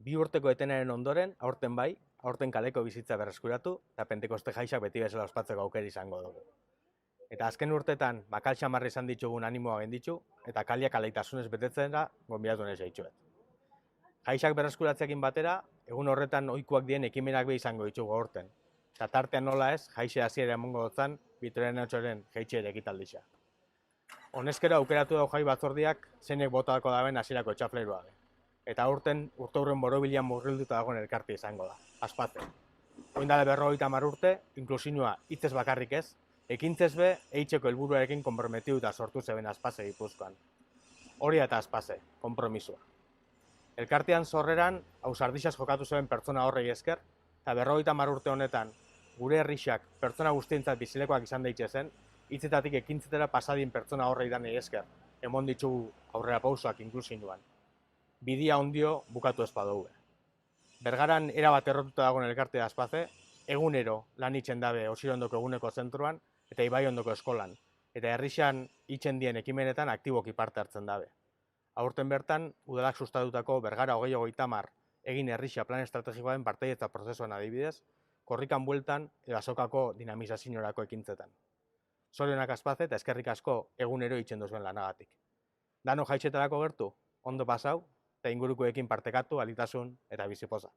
Bi urteko etenaren ondoren, aurten bai, aurten kaleko bizitza berreskuratu eta Pentekoste jaixak beti bezala ospatzeko aukera izango dugu. Eta azken urtetan bakal xamarra izan ditugun animoa genditzu eta kaliak alaitasunez betetzen da gonbidatu nahi zaitxuet. Jaixak berreskuratzeekin batera, egun horretan ohikoak dien ekimenak be izango ditugu aurten. Eta tartean nola ez, jaixe hasiera emongo dutzan, Bitoria Nautxoren jaitxe ere ekitaldixa. Honezkero aukeratu dau jai batzordiak zeinek botako daben hasierako etxafleiroa. Eta aurten urteurren borobilian murgilduta dagoen elkartea izango da, Aspaze. Oindale 50 urte, inklusinua hitzez bakarrik ez, ekintzez be, eitzeko helburuarekin konprometiuta sortu zeben Aspaze Gipuzkoan. Hori eta Aspaze, konpromisua. Elkartean sorreran, ausardixaz jokatu zeben pertsona horrei esker, eta 50 urte honetan, gure herrixak pertsona guztientzat bizilekoak izan daitzezen, hitzetatik ekintzetera pasadien pertsona horrei danei esker, emon ditugu aurrera pausoak inklusinuan. Bidia ondio bukatu ez badugu. Bergaran erabat errotuta dagoen elkartea Aspaze, egunero lan itzen dabe Osirondoko eguneko zentruan eta Ibaiondoko eskolan, eta herrixan itzen dien ekimenetan aktiboki parte hartzen dabe. Aurten bertan, udalak sustatutako Bergara 2030 egin herrixa plan estrategikoaren partaietza prozesuan adibidez, korrikan bueltan edo azokako dinamizaziorako ekintzetan. Zorionak Aspaze eta eskerrik asko egunero itzen duzuen lanagatik. Dano jaitxetarako gertu, ondo pasau, eta ingurukoekin partekatu, alitasun eta bizipoza.